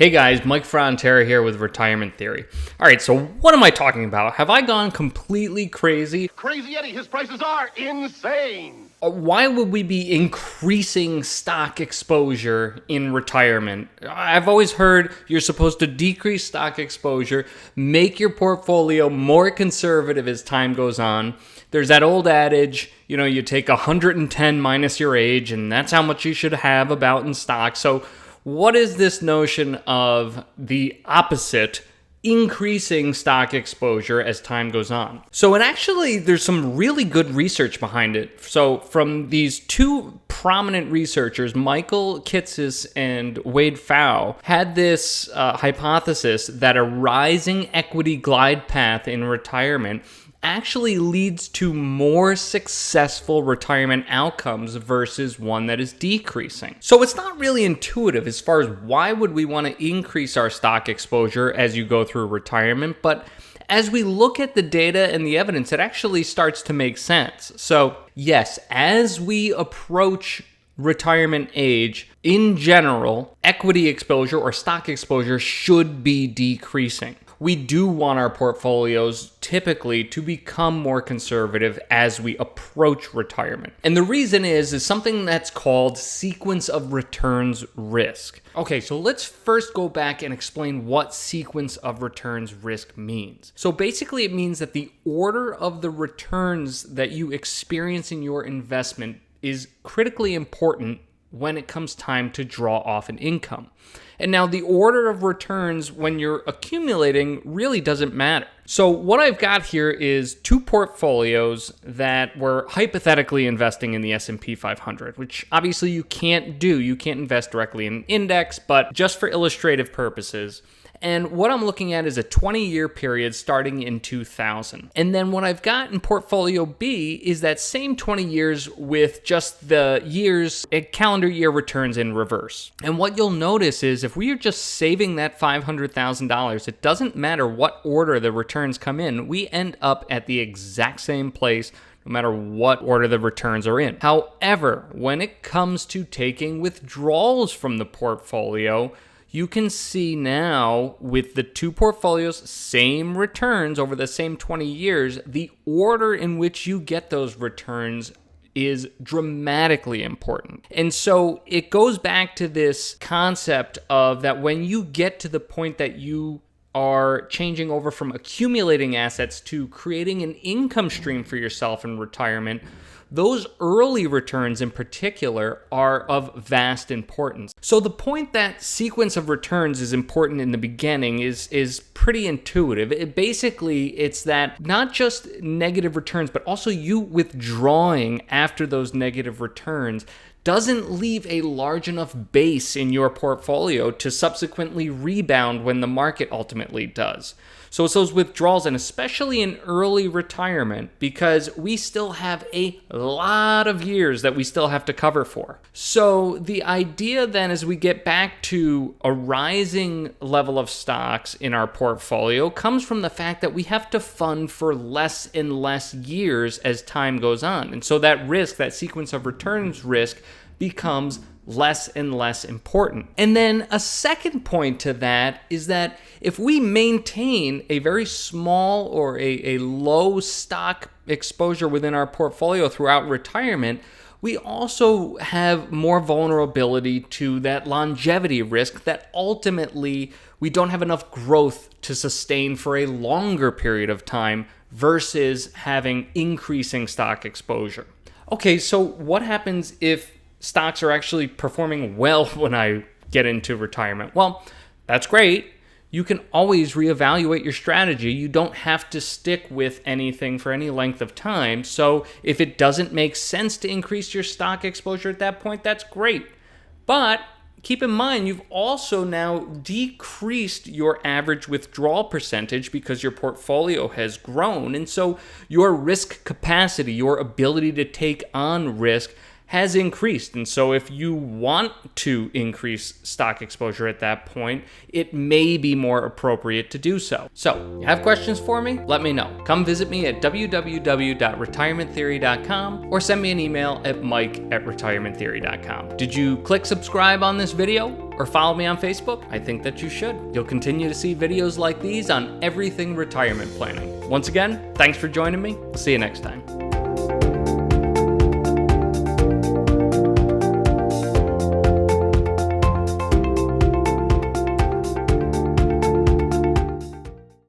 Hey guys, Mike Frontera here with Retirement Theory. All right, so what am I talking about? Have I gone completely crazy? Crazy Eddie, his prices are insane. Why would we be increasing stock exposure in retirement? I've always heard you're supposed to decrease stock exposure, make your portfolio more conservative as time goes on. There's that old adage, you take 110 minus your age, and that's how much you should have about in stock. So what is this notion of the opposite, increasing stock exposure as time goes on? So, and actually, there's some really good research behind it. So, from these two prominent researchers, Michael Kitces and Wade Pfau, had this hypothesis that a rising equity glide path in retirement actually leads to more successful retirement outcomes versus one that is decreasing. So it's not really intuitive as far as why would we want to increase our stock exposure as you go through retirement, but as we look at the data and the evidence, it actually starts to make sense. So yes, as we approach retirement age, in general, equity exposure or stock exposure should be decreasing. We do want our portfolios typically to become more conservative as we approach retirement. And the reason is something that's called sequence of returns risk. Okay, so let's first go back and explain what sequence of returns risk means. So basically it means that the order of the returns that you experience in your investment is critically important when it comes time to draw off an income. And now the order of returns when you're accumulating really doesn't matter. So what I've got here is two portfolios that were hypothetically investing in the S&P 500, which obviously you can't do. You can't invest directly in an index, but just for illustrative purposes. And what I'm looking at is a 20-year period starting in 2000. And then what I've got in Portfolio B is that same 20 years with just the years, calendar year returns in reverse. And what you'll notice is if we are just saving that $500,000, it doesn't matter what order the returns come in, we end up at the exact same place no matter what order the returns are in. However, when it comes to taking withdrawals from the portfolio, you can see now with the two portfolios, same returns over the same 20 years, the order in which you get those returns is dramatically important. And so it goes back to this concept of that when you get to the point that you are changing over from accumulating assets to creating an income stream for yourself in retirement, those early returns in particular are of vast importance. So the point that sequence of returns is important in the beginning is pretty intuitive. It's that not just negative returns, but also you withdrawing after those negative returns doesn't leave a large enough base in your portfolio to subsequently rebound when the market ultimately does. So it's those withdrawals, and especially in early retirement, because we still have a lot of years that we still have to cover for. So the idea then as we get back to a rising level of stocks in our portfolio comes from the fact that we have to fund for less and less years as time goes on. And so that risk, that sequence of returns risk, becomes less and less important. And then a second point to that is that if we maintain a very small or a low stock exposure within our portfolio throughout retirement, we also have more vulnerability to that longevity risk that ultimately we don't have enough growth to sustain for a longer period of time versus having increasing stock exposure. Okay, so what happens if stocks are actually performing well when I get into retirement? Well, that's great. You can always reevaluate your strategy. You don't have to stick with anything for any length of time. So if it doesn't make sense to increase your stock exposure at that point, that's great. But keep in mind, you've also now decreased your average withdrawal percentage because your portfolio has grown. And so your risk capacity, your ability to take on risk, has increased. And so if you want to increase stock exposure at that point, it may be more appropriate to do so. So, you have questions for me? Let me know. Come visit me at www.retirementtheory.com or send me an email at mike@retirementtheory.com. Did you click subscribe on this video or follow me on Facebook? I think that you should. You'll continue to see videos like these on everything retirement planning. Once again, thanks for joining me. See you next time.